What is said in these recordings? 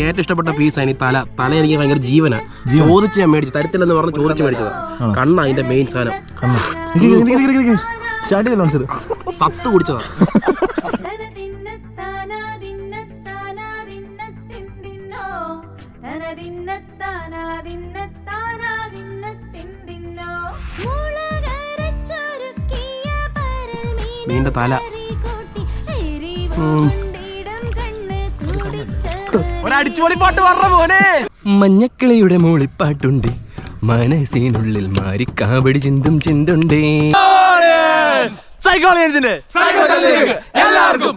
ഏറ്റവും ഇഷ്ടപ്പെട്ട പീസാണ് ഈ തല. തല എനിക്ക് ഭയങ്കര ജീവനാ. ചോദിച്ച് ഞാൻ മേടിച്ചു, തരത്തില്ലെന്ന് പറഞ്ഞ് ചോദിച്ച് മേടിച്ചതാ. കണ്ണ അതിന്റെ മെയിൻ സാധനം. സത്ത് കുടിച്ചതാ. നീണ്ട തല. ഒരടിച്ചുപൊളി പാട്ട് പറഞ്ഞ മോനെ. മഞ്ഞക്കിളിയുടെ മൂളിപ്പാട്ടുണ്ട്, മനസ്സിനുള്ളിൽ മാരിക്കാവടി ചിന്തും ചിന്തുണ്ടേ. എല്ലാവർക്കും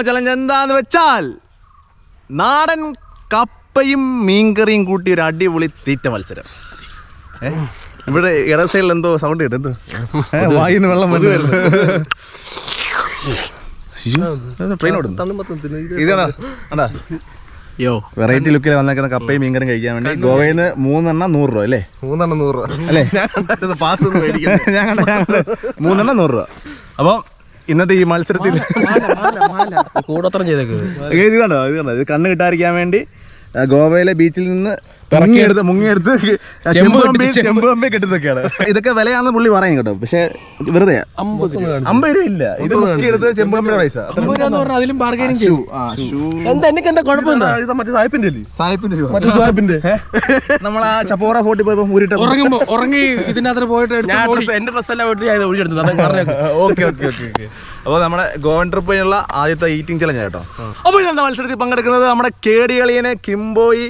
ചലഞ്ച് എന്താന്ന് വെച്ചാൽ നാടൻ കപ്പയും മീൻകറിയും കൂട്ടി ഒരു അടിപൊളി തീറ്റ മത്സരം. ഇവിടെ ഇട സൈഡിൽ എന്തോ സൗണ്ട് കേട്ടോ, എന്തോ വായിന്ന് വെള്ളം വന്നു വരുന്നു. ട്രെയിൻ ഇതാണോ അണ്ടാ വെറൈറ്റി ലുക്കിൽ വന്നേക്കുന്ന കപ്പയും മീൻകറിയും കഴിക്കാൻ വേണ്ടി ഗോവയിൽ നിന്ന് 3 എണ്ണം 100 രൂപ അല്ലേ? 3 എണ്ണം 100 രൂപ അല്ലേ? ഞാൻ 3 എണ്ണം 100 രൂപ. അപ്പം ഇന്നത്തെ ഈ മത്സരത്തിൽ ഇതാണോ ഇത് കണ്ണ് കിട്ടാതിരിക്കാൻ വേണ്ടി ഗോവയിലെ ബീച്ചിൽ നിന്ന് മുങ്ങിയെടുത്ത് ചെമ്പ് കെട്ടുന്നൊക്കെയാണ്. ഇതൊക്കെ വിലയാണെന്ന് പുള്ളി പറയും കേട്ടോ, പക്ഷെ വെറുതെ 50 രൂപ ഇല്ല. ഇത് മുക്കിയെടുത്ത് ചെമ്പ് പൈസ. സായിപ്പിന്റെ നമ്മൾ ആ ചപ്പോറ ഫോർട്ടി പോയപ്പോ ഊരിട്ട് ഉറങ്ങി ഇതിനകത്ത് പോയിട്ട് എന്റെ ഡ്രസ്സെല്ലാം ഓക്കെ. അപ്പോൾ നമ്മുടെ ഗോവൻ ട്രിപ്പിനുള്ള ആദ്യത്തെ ഈറ്റിംഗ് ചലഞ്ച് കേട്ടോ. അപ്പോൾ ഇന്നത്തെ മത്സരത്തിൽ പങ്കെടുക്കുന്നത് നമ്മുടെ കേടി അളിയനെ, കിംബോയി,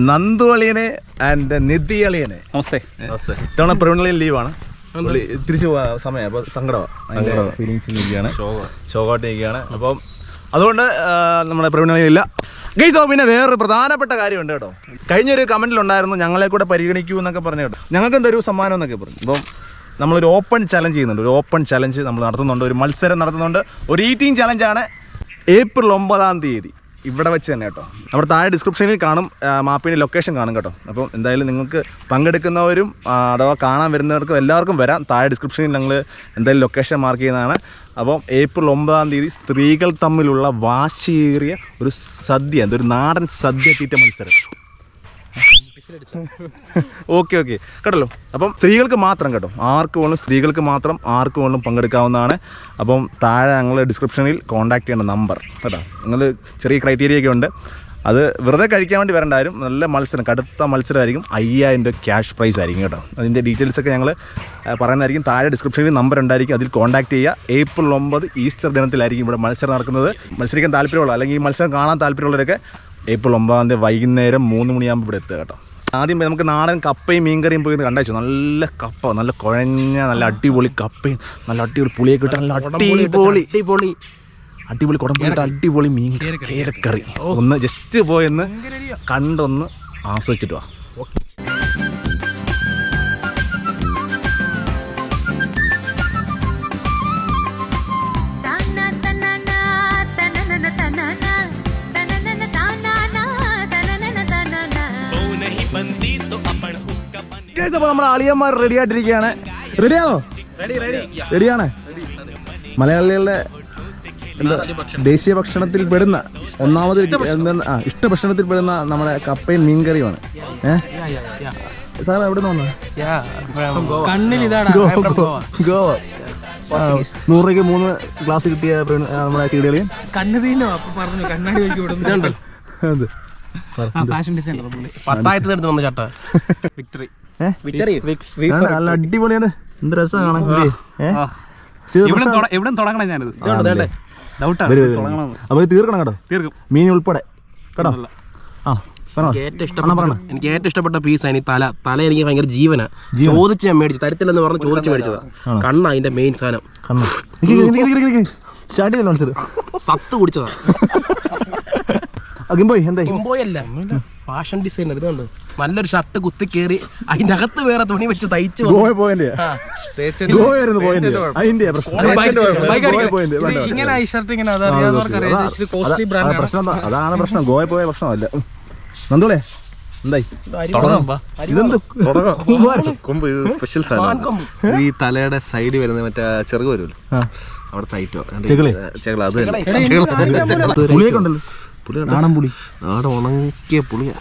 നന്ദു അളിയനെ ആൻഡ് നിധി അളിയനെ. നമസ്തേ. ഇത്തവണ പ്രവീൺ ലീവാണ്, തിരിച്ചു പോവാ സമയം. അപ്പോൾ സങ്കടമാണ്, ഫീലിങ്സിലിരിക്കുകയാണ്, ഷോകാട്ടിരിക്കുകയാണ്. അപ്പം അതുകൊണ്ട് നമ്മുടെ പ്രവീൺ അളിയനില്ല ഗൈസ്. അപ്പോൾ പിന്നെ വേറൊരു പ്രധാനപ്പെട്ട കാര്യമുണ്ട് കേട്ടോ. കഴിഞ്ഞൊരു കമൻറ്റിലുണ്ടായിരുന്നു ഞങ്ങളെ കൂടെ പരിഗണിക്കൂ എന്നൊക്കെ പറഞ്ഞു കേട്ടോ. ഞങ്ങൾക്ക് എന്തൊരു സമ്മാനം എന്നൊക്കെ പറഞ്ഞു. അപ്പം നമ്മളൊരു ഓപ്പൺ ചലഞ്ച് ചെയ്യുന്നുണ്ട്, ഒരു ഓപ്പൺ ചലഞ്ച് നമ്മൾ നടത്തുന്നുണ്ട്, ഒരു മത്സരം നടത്തുന്നുണ്ട്. ഒരു ഈറ്റിംഗ് ചലഞ്ചാണ്. ഏപ്രിൽ 9 ഇവിടെ വെച്ച് തന്നെ കേട്ടോ. നമ്മുടെ താഴെ ഡിസ്ക്രിപ്ഷനിൽ കാണും, മാപ്പിൻ്റെ ലൊക്കേഷൻ കാണും കേട്ടോ. അപ്പം എന്തായാലും നിങ്ങൾക്ക് പങ്കെടുക്കുന്നവരും അഥവാ കാണാൻ വരുന്നവർക്കും എല്ലാവർക്കും വരാം. താഴെ ഡിസ്ക്രിപ്ഷനിൽ ഞങ്ങൾ എന്തായാലും ലൊക്കേഷൻ മാർക്ക് ചെയ്യുന്നതാണ്. അപ്പം ഏപ്രിൽ 9 സ്ത്രീകൾ തമ്മിലുള്ള വാശിയേറിയ ഒരു സദ്യ, എന്തൊരു നാടൻ സദ്യ തീറ്റ മത്സരം. ഓക്കെ കേട്ടല്ലോ. അപ്പം സ്ത്രീകൾക്ക് മാത്രം കേട്ടോ, ആർക്ക് വേണം, സ്ത്രീകൾക്ക് മാത്രം ആർക്ക് വേണം പങ്കെടുക്കാവുന്നതാണ്. അപ്പം താഴെ ഞങ്ങൾ ഡിസ്ക്രിപ്ഷനിൽ കോൺടാക്ട് ചെയ്യേണ്ട നമ്പർ കേട്ടോ. നിങ്ങൾ ചെറിയ ക്രൈറ്റീരിയ ഒക്കെ ഉണ്ട്, അത് വെറുതെ കഴിക്കാൻ വേണ്ടി വരേണ്ട ആരും. നല്ല മത്സരം, കടുത്ത മത്സരമായിരിക്കും. 5000 രൂപ ക്യാഷ് പ്രൈസ് ആയിരിക്കും കേട്ടോ. അതിൻ്റെ ഡീറ്റെയിൽസൊക്കെ ഞങ്ങൾ പറയുന്നതായിരിക്കും. താഴെ ഡിസ്ക്രിപ്ഷനിൽ നമ്പർ ഉണ്ടായിരിക്കും, അതിൽ കോൺടാക്ട് ചെയ്യുക. ഏപ്രിൽ 9 ഈസ്റ്റർ ദിനത്തിലായിരിക്കും ഇവിടെ മത്സരം നടക്കുന്നത്. മത്സരിക്കാൻ താല്പര്യമുള്ള അല്ലെങ്കിൽ ഈ മത്സരം കാണാൻ താല്പര്യമുള്ളവരൊക്കെ ഏപ്രിൽ 9 വൈകുന്നേരം 3 മണിയാകുമ്പോൾ ഇവിടെ എത്തുക കേട്ടോ. ആദ്യം നമുക്ക് നാടൻ കപ്പയും മീൻകറിയും പോയി കണ്ടു. നല്ല കപ്പ, നല്ല കുഴഞ്ഞ, നല്ല അടിപൊളി കപ്പയും, നല്ല അടിപൊളി പുളിയൊക്കെ ഇട്ട് നല്ല അടിപൊളി കുടംപുളിയിട്ട് അടിപൊളി മീൻകറി. ഒന്ന് ജസ്റ്റ് പോയെന്ന് കണ്ടൊന്ന് ആസ്വദിച്ചിട്ട് വാ. അപ്പോൾ നമ്മുടെ അളിയന്മാർ റെഡി ആയിട്ടിരിക്കുകയാണ്. റെഡിയാണോ? റെഡിയാണ്. മലയാളികളുടെ ദേശീയ ഭക്ഷണത്തിൽ പെടുന്ന ഒന്നാമത് ഇഷ്ട ഭക്ഷണത്തിൽ പെടുന്ന നമ്മുടെ കപ്പയും മീൻകറിയുമാണ്. സാർ എവിടെ നിന്ന് ഗോവ. 100 രൂപയ്ക്ക് 3 ഗ്ലാസ് കിട്ടിയ നമ്മുടെ കീടുകളിയും നല്ല അടിപൊളിയാണ്. എന്ത് രസമാണ് കാണാൻ. അപ്പൊ തീർക്കണം കേട്ടോ, മീൻ ഉൾപ്പെടെ കേട്ടോ. എനിക്ക് ഏറ്റവും ഇഷ്ടപ്പെട്ട പീസാണ് ഈ തല. തല എനിക്ക് ഭയങ്കര ജീവനാ. ചോദിച്ച് ഞാൻ മേടിച്ചു, തരത്തില്ലെന്ന് പറഞ്ഞ് ചോദിച്ച് മേടിച്ചതാ. കണ്ണ അതിന്റെ മെയിൻ സാധനം. സത്ത് കുടിച്ചതാ. കിംബോയ് എന്താ? കിംബോയ് അല്ല, ഫാഷൻ ഡിസൈനർ ഇതുണ്ട്. നല്ലൊരു ഷർട്ട് കുത്തി കയറി അതിന്റെ അകത്ത് വേറെ തുണി വെച്ച് തയ്ച്ച് ഇങ്ങനെ ഈ ഷർട്ട് ഇങ്ങനെ അതാണ് പ്രശ്നം. ഗോവ പോയ പ്രശ്നമല്ല. നന്ദോളെ എന്തായി സ്പെഷ്യൽ സാധനം. ഈ തലയുടെ സൈഡ് വരുന്ന മറ്റേ ചെറുക് വരുമല്ലോ, അവിടെ തൈറ്റോ നാടൻ പുളി, നാടൻ ഉണങ്ങിയ പുളിയാ.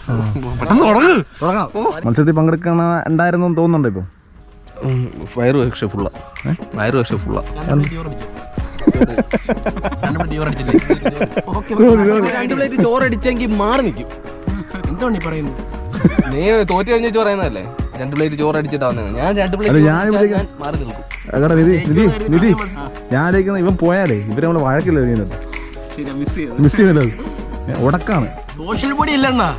മത്സരത്തിൽ പങ്കെടുക്കണ ഉണ്ടായിരുന്നു തോന്നുന്നുണ്ടോ ഇപ്പൊ? വയറ് പക്ഷെ ഫുള്ളാ, വയറ് പക്ഷെ ഫുള്ളാ. ചോറടിച്ചെങ്കിൽ മാറി നിൽക്കും. എന്താണ് ഈ പറയുന്നത്? നീ തോറ്റു കഴിഞ്ഞിട്ട് പറയുന്നതല്ലേ 2 പ്ലേറ്റ് ചോറ് അടിച്ചിട്ടാ വന്നത്. ഞാൻ 2 പ്ലേറ്റ് മാറി നിൽക്കും. നിധി ഞാൻ ഇവൻ പോയാലേ ഇവരെ നമ്മള് വഴക്കില്ല മിസ് ചെയ്യുന്നത് ഉടക്കാണ്. സോഷ്യൽ മീഡിയ അല്ലണ്ണാ,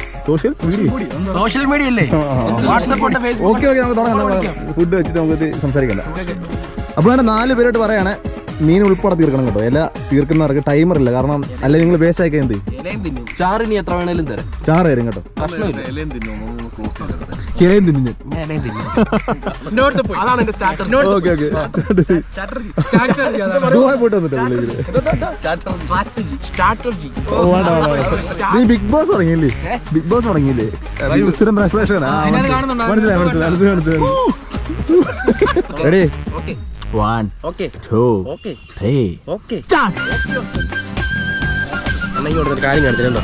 സോഷ്യൽ മീഡിയ അല്ലേ? ഓക്കെ ഫുഡ് വെച്ചിട്ട് നമുക്ക് സംസാരിക്കണ്ട. അപ്പോൾ 4 പേരോട്ട് പറയാണ് മീൻ ഉൾപ്പെടെ തീർക്കണം കേട്ടോ. ഇല തീർക്കുന്നവർക്ക് ടൈമർ ഇല്ല, കാരണം അല്ലെ നിങ്ങൾ വേസ്റ്റ് ആക്കി എന്ത് ചാറ് നീ എത്ര വേണേലും തരാം. ചാറ് തരും കേട്ടോ. നീ ബിഗ് ബോസ് തുടങ്ങിയില്ലേ? ബിഗ് ബോസ് തുടങ്ങിയില്ലേ? സ്ഥിരം പ്രശ്നം. റെഡി? 1 2 3 കാര്യം കാണിച്ചിട്ടുണ്ടോ?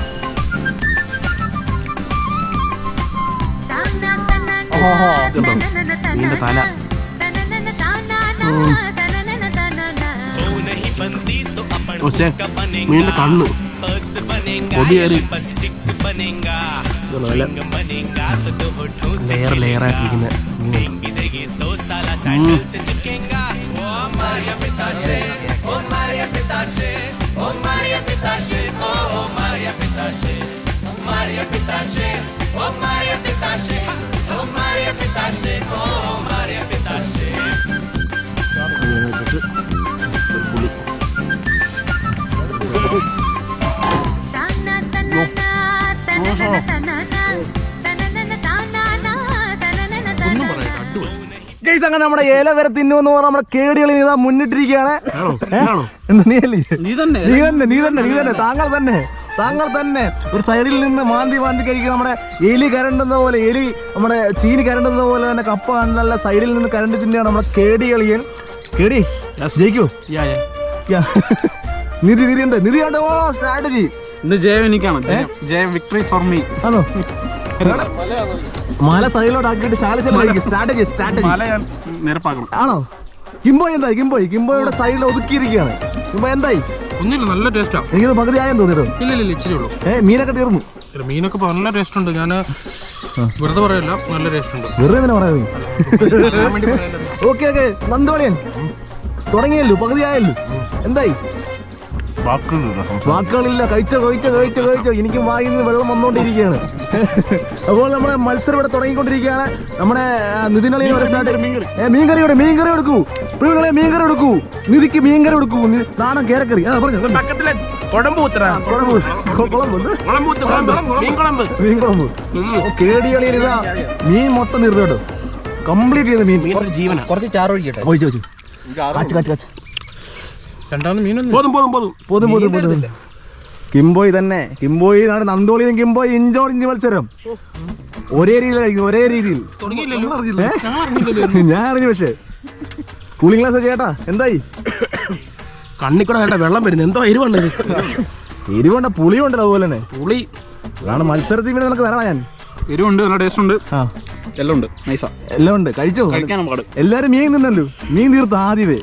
നിന്റെ തല മീനിന്റെ കണ്ണ് പൊടിയേറി ലെയറായിട്ടിരിക്കുന്ന അങ്ങനെ നമ്മുടെ ഇല വരെ തിന്നുമെന്ന് പറഞ്ഞാൽ നമ്മുടെ കേടികളി ഇതാ മുന്നിട്ടിരിക്കുകയാണ്. നീ തന്നെ താങ്കൾ തന്നെ ഒരു സൈഡിൽ നിന്ന് മാന്തി കഴിക്കുക. നമ്മുടെ എലി കരണ്ടുന്ന പോലെ, എലി നമ്മുടെ ചീനി കരണ്ടുന്ന പോലെ തന്നെ കപ്പ നല്ല സൈഡിൽ നിന്ന് കരണ്ട് തിന്നെയാണ് നമ്മുടെ കേടികളിയൻ. കേടി ജയിക്കൂ? നിധിയുണ്ട്. ഓ സ്ട്രാറ്റജി ഇന്ന് ജയം എനിക്കാണ്. ജയം വിക്ടറി ഫോർ മീ. ആണോ? മല സൈഡിലോട്ട് ആക്കിയിട്ട് സ്ട്രാറ്റജി നിരപ്പാക്കണം. ആണോ? കിംബോയ് എന്തായി? കിംബോയുടെ സൈഡിൽ ഒതുക്കിയിരിക്കുകയാണ്. കിംബോ എന്തായി? ഒന്നുമില്ല, നല്ല ടേസ്റ്റാ. എനിക്ക് പകുതി ആയെന്ന് തോന്നിട്ടോ? ഇല്ല ഇച്ചിരി ഉള്ളൂ. മീനൊക്കെ തീർന്നു. മീനൊക്കെ നല്ല ടേസ്റ്റ് ഉണ്ട്. ഞാൻ വെറുതെ പറയല്ല, നല്ല ടേസ്റ്റ് ഉണ്ട്. വെറുതെ തന്നെ പറയുന്നത്. ഓക്കെ നന്ദോളിയൻ തുടങ്ങിയല്ലോ, പകുതി ആയല്ലോ. എന്തായി? വാക്കുകളില്ല. കഴിച്ചോ. എനിക്കും വായിൽ നിന്ന് വെള്ളം വന്നുകൊണ്ടിരിക്കുകയാണ്. അപ്പോൾ നമ്മുടെ മത്സരം ഇവിടെ തുടങ്ങിക്കൊണ്ടിരിക്കുകയാണ്. നമ്മുടെ നിതിനളിന് മീൻകറി എടുക്കൂ. മീൻകറി എടുക്കൂ. നിധിക്ക് മീൻകറി എടുക്കൂ. നാണം കേരക്കറി. മീൻകുളമ്പ്. കേടികളിയിൽ ഇതാ മീൻ മൊത്തം തീർന്നു കേട്ടോ. കംപ്ലീറ്റ് ചെയ്ത മീൻ ജീവന. കുറച്ച് ചാറ് ഒഴിക്കട്ടെ. കാച്ച്. രണ്ടാമത് മീനൊന്നും കിംബോയ് തന്നെ. കിംബോയ് നന്തോളിയും കിംബോയ് ഇഞ്ചോടിഞ്ച് മത്സരം ഒരേ രീതിയിൽ കഴിക്കും. ഞാൻ അറിഞ്ഞു. പക്ഷേ കൂളിംഗ് ഗ്ലാസ് ചേട്ടാ എന്തായി? കണ്ണിക്കൂടെ ചേട്ടാ വെള്ളം വരുന്നത്. എന്തോ എരിവുണ്ട പുളിയുണ്ടല്ലോ. അതുപോലെ തന്നെ പുളി അതാണ് മത്സരത്തിൽ പിന്നെ നിനക്ക് തരണം. ഞാൻ എരിവുണ്ട്, നല്ല ടേസ്റ്റ് ഉണ്ട്, എല്ലാം ഉണ്ട്, നൈസാ, എല്ലാം ഉണ്ട്. കഴിച്ചോ? എല്ലാരും മീൻ തിന്നല്ലോ. മീൻ തീർത്ത് ആദ്യമേ.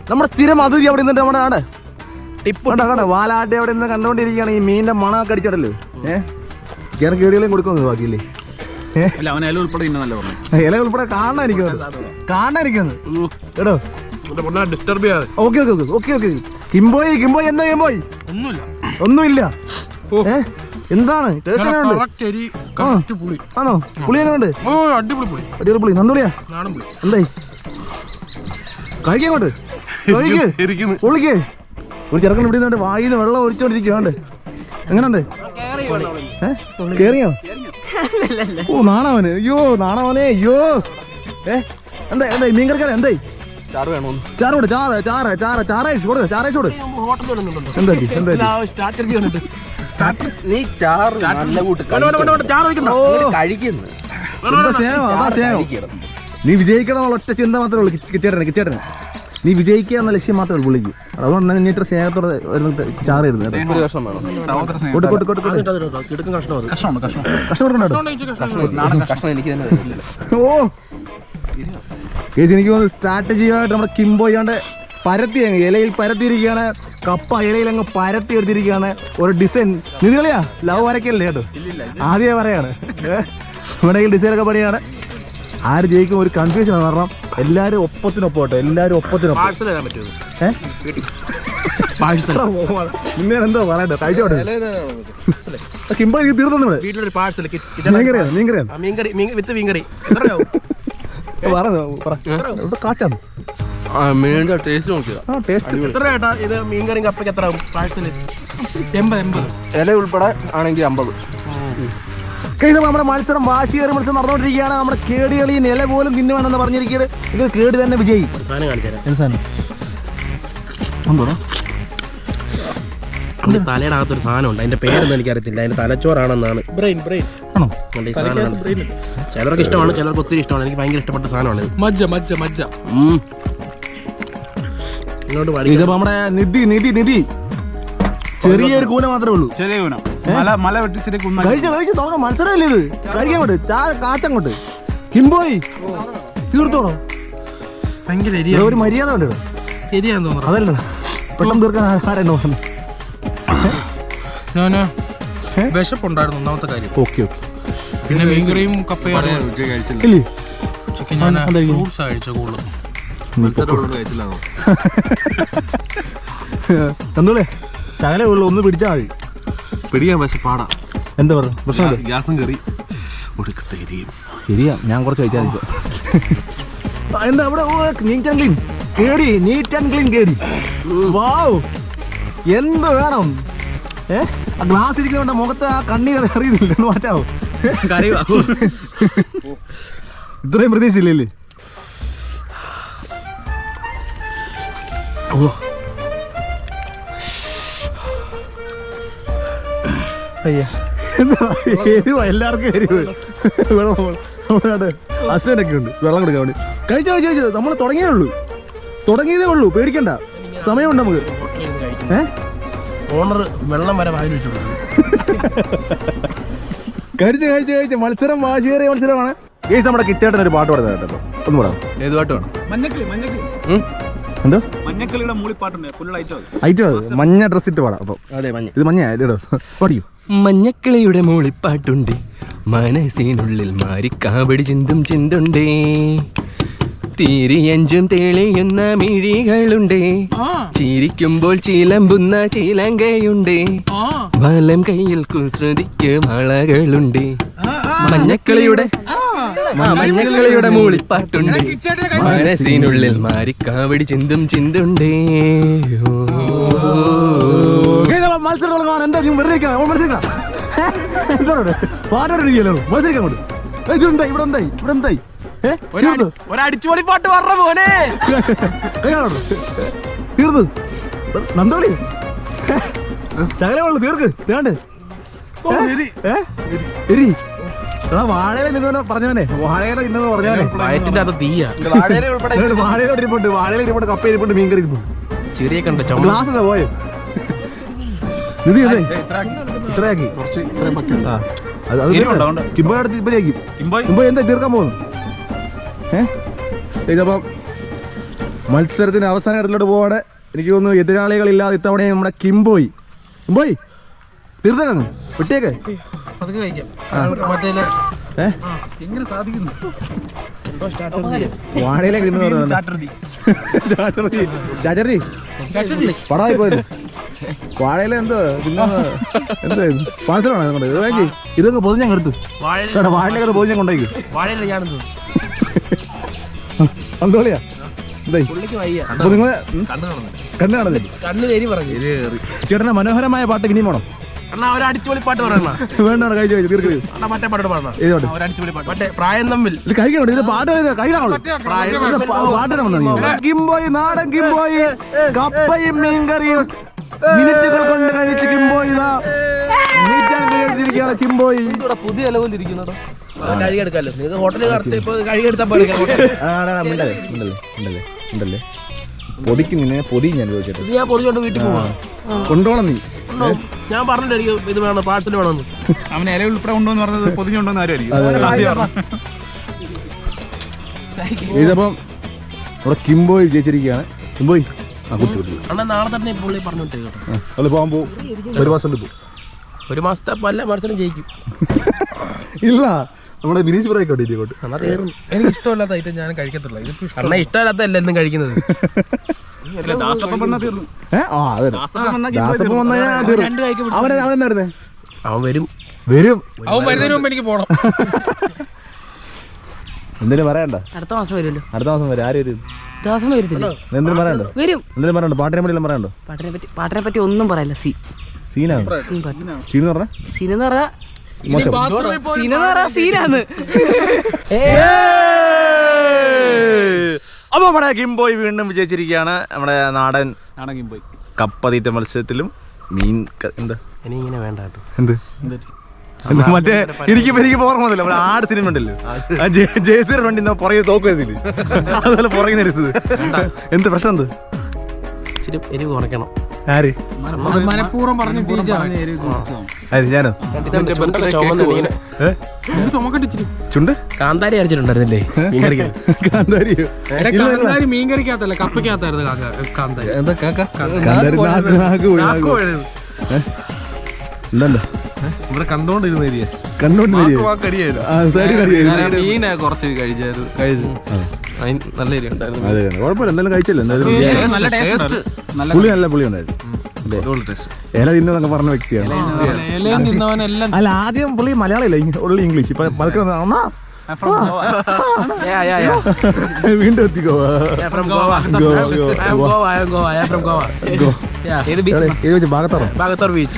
നമ്മുടെ സ്ഥിരം അതിഥി അവിടെ നിന്നിട്ട് നമ്മുടെ ആണ് വാലാട്ടി അവിടെ നിന്ന് കണ്ടോണ്ടിരിക്കുകയാണ്. ഈ മീനിന്റെ മണമൊക്കെ അടിച്ചിടല്ലോ. കേടികളും കൊടുക്കുന്നു ബാക്കിയില്ലേ? ഇല ഉൾപ്പെടെ കാണാനിരിക്കുന്നത് കേട്ടോ. ഓക്കെ. കിംബോയ് എന്താ? ഒന്നുമില്ല. എന്താണ്? ആണോ? പുളി എങ്ങനെയുണ്ട്? അടിപൊളി പുളി. നന്ദുളിയാ എന്തായി? കഴിക്കോട്ട് പൊളിക്ക്. ഒരു ചെറുക്കൻ ഇവിടെ വായിന്ന് വെള്ളം ഒഴിച്ചോണ്ടിരിക്കുന്നുണ്ട്. എങ്ങനെയുണ്ട്? കേറിയോ? ഓ നാണവന്, അയ്യോ നാണവനെ, അയ്യോ. എന്താ എന്താ മീൻകറിക്കാരെ എന്തായി? ചാറ് വേണോ? ചാറ് കൊടു, ചാറേഷ് കൊടു. എന്താക്കി നീ ചാറ് നല്ല കൂട്ട് കഴിക്കുന്നു. നീ വിജയിക്കണം എന്നുള്ള ഒറ്റ ചിന്ത മാത്രമേ ഉള്ളൂ കിച്ചേട്ടന്. നീ വിജയിക്കുക എന്ന ലക്ഷ്യം മാത്രമേ ഉള്ളൂ വിളിക്കും. അതുകൊണ്ട് നീ ഇത്ര സ്നേഹത്തോടെ ചാറ് ചെയ്തു. ഒരു കഷ്ണം വേണം. കഷ്ണം എനിക്ക് തന്നെ തരില്ല. ഓ കേസ് എനിക്ക് തോന്നുന്നു സ്ട്രാറ്റജിയായിട്ട് നമ്മുടെ കിംബോ ചെയ്യാണ്ട് പരത്തി അങ്ങ് ഇലയിൽ പരത്തിയിരിക്കുകയാണ്. കപ്പ ഇലയിൽ അങ്ങ് പരത്തി എടുത്തിരിക്കുകയാണ്. ഒരു ഡിസൈൻ നിധികളിയാ ലവ് വരയ്ക്കല്ലേ കേട്ടോ, ആദ്യമേ പറയാണ്. ഇവിടെ ഡിസൈനൊക്കെ പണിയാണ്. ആര് ജയിക്കും ഒരു കൺഫ്യൂഷൻ ആണ്. കാരണം എല്ലാവരും ഒപ്പത്തിനൊപ്പം കേട്ടോ, എല്ലാവരും ഒപ്പത്തിനൊപ്പം. എന്തോ പറയണ്ടോ കഴിച്ചോട്ടെ. കിംബോ എനിക്ക് തീർന്നു. വീട്ടിലൊരു പാഴ്സൽ മീൻകറി കാച്ചാന്ന് ടേസ്റ്റ് നോക്കിയതാ. എത്ര ചേട്ടാ ഇത് മീൻകറിയും കപ്പയ്ക്ക് എത്ര പാഴ്സല്? 80 ഇല ഉൾപ്പെടെ ആണെങ്കിൽ 50. നമ്മുടെ മത്സരം വാശിയേറി മത്സരം നടന്നുകൊണ്ടിരിക്കുകയാണ്. നമ്മുടെ കേടികളി നില പോലും തിന്നുവേണമെന്ന് പറഞ്ഞിരിക്കുന്നത്. ഇത് കേടി തന്നെ വിജയി. സാധനം കാണിച്ചുതരാം. തലയുടെ അകത്തൊരു സാധനം ഉണ്ട്. അതിന്റെ പേരൊന്നും എനിക്കറിയത്തില്ല. അതിന്റെ തലച്ചോറാണെന്നാണ്. ആണോ? ചിലർക്ക് ഇഷ്ടമാണ്, ചിലർക്ക് ഒത്തിരി ഇഷ്ടമാണ്. എനിക്ക് ഭയങ്കര ഇഷ്ടപ്പെട്ട സാധനമാണ് മജ്ജ ഇത് നമ്മുടെ നിധി ചെറിയൊരു കൂന മാത്രമേ ഉള്ളൂ. ചെറിയ കൂന മല വെട്ടി ചെറിയ കുന്ന. കഴിച്ചു തുടങ്ങാം. മത്സരമല്ലേ ഇത്? കഴിക്കാൻ കൊണ്ട് കാച്ചങ്ങോട്ട്. കിംബോയി തീർത്തോളോ? ഭയങ്കര ഒരു മര്യാദ ഉണ്ട്. ശരിയാന്ന് തോന്നുന്നു. അതല്ല പെട്ടെന്ന് തീർക്കാൻ ആരെന്നോ പറഞ്ഞു. വിശപ്പുണ്ടായിരുന്നു ഒന്നാമത്തെ കാര്യം. ഓക്കെ പിന്നെ മീൻകറിയും കപ്പയും ഇല്ലേ? ഫ്രൂട്ട്സാ കഴിച്ച കൂടുതൽ. എന്തോളെ ശകലേ ഉള്ളു, ഒന്ന് പിടിച്ചാൽ മതി. പിടിക്കാൻ പക്ഷെ പാടാ. എന്താ പറയുക പ്രശ്നം? ഗ്യാസും കറി ശരിയാ, ഞാൻ കുറച്ച് കഴിച്ചാൽ എന്താ അവിടെ നീറ്റ് ആൻഡ് ക്ലീൻ കേടി. വാവ് എന്ത് വേണം? ആ ഗ്ലാസ് ഇരിക്കുന്നതുകൊണ്ട് മുഖത്ത് ആ കണ്ണീർ അറിയുന്നില്ല. എന്ന് മാറ്റാവോ? ഇത്രയും പ്രതീക്ഷയില്ലേ? എല്ലാവർക്കും എരിവ്. വെള്ളം അസനൊക്കെ ഉണ്ട്. വെള്ളം കൊടുക്കാൻ വേണ്ടി കഴിച്ചു. നമ്മൾ തുടങ്ങിയതേ ഉള്ളൂ. പേടിക്കണ്ട, സമയമുണ്ട് നമുക്ക്. ഓണർ വെള്ളം വരെ വായിൽ വെച്ചു. കഴിച്ച് മത്സരം വാശിയേറിയ മത്സരമാണ്. കേസ് നമ്മുടെ കിച്ചേട്ടൻ ഒരു പാട്ട് പാടുന്നത് കേട്ടോ. ഒന്ന് പറയാം. ഏത് പാട്ട് വേണം? എന്തോ മഞ്ഞക്കളിയുടെ മൂളിപ്പാട്ടുണ്ട്. മഞ്ഞ ഡ്രസ് ഇട്ട് പാടാം. അപ്പൊ ഇത് മഞ്ഞ പാടിയോ? മഞ്ഞക്കിളിയുടെ മൂളിപ്പാട്ടുണ്ട്, മനസ്സിനുള്ളിൽ മാറിക്കാവടി ചിന്തുണ്ടേ, തിരിയഞ്ചും തെളിയുന്ന മിഴികളുണ്ട്, ചിരിക്കുമ്പോൾ ചിലമ്പുന്ന ചിലങ്കയുണ്ട്, വലം കയ്യിൽ കുസൃതിക്ക് വളകളുണ്ട്. മഞ്ഞക്കിളിയുടെ മൂളിപ്പാട്ടുണ്ട്, മനസ്സിനുള്ളിൽ മാറിക്കാവടി ചിന്തുണ്ടേ. മത്സരം തുടങ്ങാൻ എന്താ മത്സരിക്കാം? പാട്ടോടിക്കല്ലോ മത്സരിക്കാൻ കൊണ്ട്. ഇവിടെ എന്തായി? ഒരടിച്ചുപൊളി പാട്ട് പറഞ്ഞ മോനെ തീർന്നു. നന്ദോളി ശകലമുള്ളു തീർക്ക്. വേണ്ടേ വാഴയില നിന്നവനെ പറഞ്ഞവനെ, വാഴയുടെ ഇന്നെന്ന് പറഞ്ഞവനെ. വയറ്റിന്റെ അത് തീയ. വാഴയിലോട്ട് ഇരിപ്പുണ്ട്, കപ്പ ഇരിപ്പുണ്ട്, മീൻകറി ഇരിപ്പുണ്ട്. ചെറിയ കണ്ട ഗ്ലാസ് പോയോ? നിധി ഇത്രയാക്കി കിംബോയുടെ ഇപ്പഴേക്കും. കിംബോ എന്താ തീർക്കാൻ പോകുന്നു? അപ്പം മത്സരത്തിന് അവസാന ഘട്ടത്തിലോട്ട് പോവാണ്. എനിക്ക് തോന്നുന്നു എതിരാളികളില്ലാതെ ഇത്തവണ നമ്മുടെ കിംബോയി തീർത്തേക്കങ്ങ് വിട്ടേക്ക്. വാഴയിലേക്ക് പടമായി പോയത്. വാഴയില എന്തോ പാഴ്സലാണോ ഇതൊക്കെ പൊതിഞ്ഞ എടുത്തു. വാഴയിലൊക്കെ പൊതിഞ്ഞ കൊണ്ടേക്ക്. വാഴയില ഞാനെന്തോ അന്തോളിയാ പുള്ളിക്ക് വയ്യ. അപ്പൊ നിങ്ങൾ കണ്ണു കാണുന്നില്ല. കണ്ണിൽ എരി പറഞ്ഞു. ചേട്ടന്റെ മനോഹരമായ പാട്ട് ഇനിയും വേണം. അണ്ണാ ഒരു അടിച്ചുപൊളി പാട്ട് പറയണ. വേണ്ട കഴിച്ചു തീർക്കും. അണ്ണാ മറ്റേ പാട്ട് പാടണം. ഒരു അടിച്ചുപൊളി പാട്ട്. മറ്റേ പ്രായം തമ്മിൽ ഇത് കഴിക്കണം. ഇത് പാട്ട് കഴിക്കണം. കിംബോയ് നാടൻ കിംബോയ് കപ്പയും മീൻകറിയും മിനിറ്റുകൾ കൊണ്ട് കഴിച്ച് കിംബോയ് കിംബോയ് പുതിയ ലെവലിൽ ഇരിക്കുന്നതോ കഴുകിയെടുക്കാമല്ലോ. നിങ്ങൾക്ക് ഹോട്ടലിൽ കറക്റ്റ് ഇപ്പൊ കഴുകിയെടുത്താൽ പോലെ. ഉണ്ടല്ലേ പൊതിക്ക് നിന്നെ പൊതി ഞാൻ ചോദിച്ചിട്ട് ഇത് ഞാൻ പൊതിച്ചോണ്ട് വീട്ടിൽ പോവാ. കൊണ്ടോണം നീ. ഞാൻ പറഞ്ഞിട്ട് എനിക്ക് ഇത് വേണം, പാഴ്സൽ വേണമെന്ന്. അവന് ഇല ഉൾപ്പെടെ ഉണ്ടോന്ന് പറഞ്ഞത് പൊതിഞ്ഞുണ്ടോന്ന് ആരുമായിരിക്കും. ഇതപ്പം ഇവിടെ കിംബോയ് ജയിച്ചിരിക്കുകയാണ്. കിംബോയ് അണ്ണാ നാളെ തന്നെ പുള്ളി പറഞ്ഞിട്ട് കേട്ടോ. അത് പോകാൻ പോകും. ഒരു മാസം പോകും. ഒരു മാസത്തെ പല മത്സരം ജയിക്കും. ഇല്ല നമ്മുടെ മിനിച്ച് ബ്രേക്കോട്ടെ ഇങ്ങോട്ട്. അണ്ണാ തീർന്നു. എനിക്ക് ഇഷ്ടമല്ലാത്ത ഐറ്റം ഞാൻ കഴിക്കത്തില്ല. അണ്ണാ ഇഷ്ടമല്ലാത്ത എല്ലാവരും കഴിക്കുന്നത്. ദാസപ്പം വന്നാ തീർന്നു. അവനെന്തായിരുന്നേ അവൻ വരും. അവൻ വരുന്നതിന് മുമ്പ് എനിക്ക് പോകണം. എന്തിനും പറയണ്ട. അടുത്ത മാസം വരുമല്ലോ. അടുത്ത മാസം വരും. ആര് വരും? ദിവസം വരത്തില്ല. എന്തിനും പറയണ്ടോ? വരും. എന്തിനും പറയണ്ടോ? പാട്ടിനെ പറ്റിയെല്ലാം പറയണ്ടോ? പാട്ടിനെ പറ്റി ഒന്നും പറയല്ല. സീനാണ്. സീൻ പാട്ട്. സീൻ എന്ന് പറഞ്ഞാ സീൻ എന്ന് പറഞ്ഞാ മോശം. സീൻ എന്ന് പറഞ്ഞാ സീനാണ്. അപ്പൊ നമ്മുടെ കിംബോയ് വീണ്ടും വിജയിച്ചിരിക്കുകയാണ്. നമ്മുടെ നാടൻ പോയി കപ്പ തീറ്റ മത്സരത്തിലും മീൻ എന്താ ഇനി ഇങ്ങനെ വേണ്ട കേട്ടോ. എന്ത് മറ്റേ എനിക്ക് ഓർമ്മ വന്നില്ല. നമ്മുടെ ആട് സിനിമ ഉണ്ടല്ലോ, ജയസീർ വണ്ടി പുറകെ തോക്കുന്നില്ല, അതുപോലെ പുറകെ നിരുത്തത്. എന്ത് പ്രശ്നം? എന്ത് ഇച്ചിരി എരിവ് കുറയ്ക്കണം. ആര്? മനഃപൂർവ്വം പറഞ്ഞു ആര്? ഞാനോ? ചുണ്ട് കാന്താരി അരച്ചിട്ടുണ്ടായിരുന്നില്ലേ മീൻകറിക്ക്? കാന്താരിയോ? മീൻ കറിക്കകത്തല്ല കപ്പയ്ക്കകത്തായിരുന്നു കാന്താരി. എന്താ ഇവിടെ കണ്ടോണ്ടിരുന്ന ഏരിയ മീനെ കുറച്ച് കഴിച്ചായിരുന്നു. നല്ല ഏരിയ ഉണ്ടായിരുന്നു. അതെ കുഴപ്പമില്ല. എന്തായാലും കഴിച്ചല്ലോ. പുളി നല്ല പുളി ഉണ്ടായിരുന്നു. ഇല തിന്നൊക്കെ പറഞ്ഞ വ്യക്തിയാണ്. അല്ല ആദ്യം പുള്ളി മലയാളം ഉള്ളി ഇംഗ്ലീഷ്. ഇപ്പൊ പതുക്കെ വീണ്ടും എത്തിക്കോ. ഭാഗത്താറോ? Bagator Beach.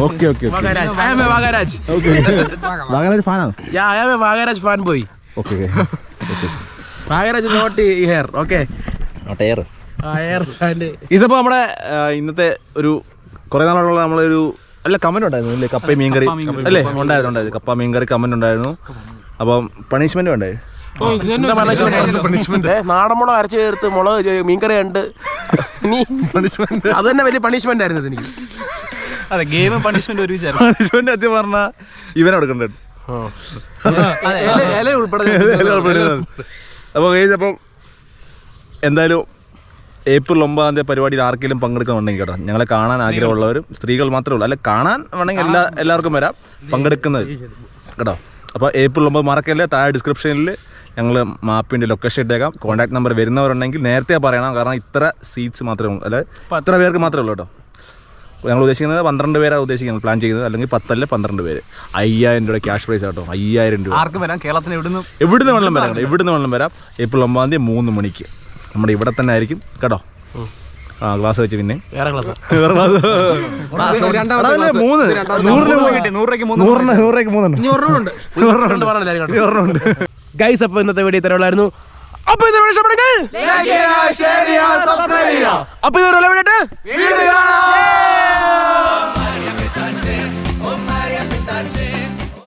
Okay okay. I am a Bagaraj. Bagaraj ഫാനാണ്. Yeah, I am a Bagaraj fan boy. Okay. Bagaraj is not here. Okay. Tyre Here and ഇതിപ്പോ നമ്മുടെ ഇന്നത്തെ ഒരു കുറെ നാളുള്ള നമ്മളൊരു അല്ല കമന്റ് ഉണ്ടായിരുന്നു അല്ലേ? കപ്പയും മീൻകറി അല്ലേ? ഉണ്ടായിരുന്നു. കപ്പ മീൻകറി കമന്റ് ഉണ്ടായിരുന്നു. അപ്പം പണിഷ്മെന്റ് വേണ്ടേ? നാടൻമുളക് അരച്ചു ചേർത്ത് മുളക് മീൻകറി ഉണ്ട്. അത് തന്നെ വലിയ പണിഷ്മെന്റ് ആയിരുന്നു എനിക്ക്. അതെ, ഗെയിമും പണിഷ്മെന്റ് ഒരുമിച്ചായിരുന്നു. പണിഷ്മെന്റ് സത്യം പറഞ്ഞാ ഇവനെ കൊടുക്കണ്ടേ? ഇല ഉൾപ്പെടെ. അപ്പോൾ എന്തായാലും ഏപ്രിൽ 9 പരിപാടിയിൽ ആർക്കെങ്കിലും പങ്കെടുക്കണമെങ്കിൽ കേട്ടോ, ഞങ്ങളെ കാണാൻ ആഗ്രഹമുള്ളവരും സ്ത്രീകൾ മാത്രമേ ഉള്ളൂ. അല്ല കാണാൻ വേണമെങ്കിൽ എല്ലാവർക്കും വരാം, പങ്കെടുക്കുന്നത് കേട്ടോ. അപ്പോൾ ഏപ്രിൽ 9 മറക്കല്ലേ. താഴെ ഡിസ്ക്രിപ്ഷനിൽ ഞങ്ങൾ മാപ്പിൻ്റെ ലൊക്കേഷൻ ഇട്ടേക്കാം. കോൺടാക്ട് നമ്പർ വരുന്നവരുണ്ടെങ്കിൽ നേരത്തെ പറയണം. കാരണം ഇത്ര സീറ്റ്സ് മാത്രമേ ഉള്ളൂ, അല്ലെ ഇത്ര പേർക്ക് മാത്രമേ ഉള്ളൂ കേട്ടോ. ഞങ്ങൾ ഉദ്ദേശിക്കുന്നത് 12 പേരാണ് ഉദ്ദേശിക്കുന്നത്, പ്ലാൻ ചെയ്യുന്നത്. അല്ലെങ്കിൽ 10 അല്ല 12 പേര്. 5000 രൂപ ക്യാഷ് പ്രൈസ് കേട്ടോ. 5000 രൂപ. ആർക്കും വരാം. കേരളത്തിന് എവിടുന്ന് വെള്ളം വരാം. എവിടുന്ന് വെള്ളം വരാം. ഏപ്രിൽ 9 3 മണിക്ക് നമ്മുടെ ഇവിടെ തന്നെ ആയിരിക്കും കേട്ടോ. ക്ലാസ് വെച്ച് പിന്നെ വേറെ ക്ലാസ് 100 ഗൈസ്. അപ്പോൾ ഇന്നത്തെ വീഡിയോ ഇത്രയുള്ളായിരുന്നു. അപ്പോൾ ഇത് ഇഷ്ടപ്പെടുക.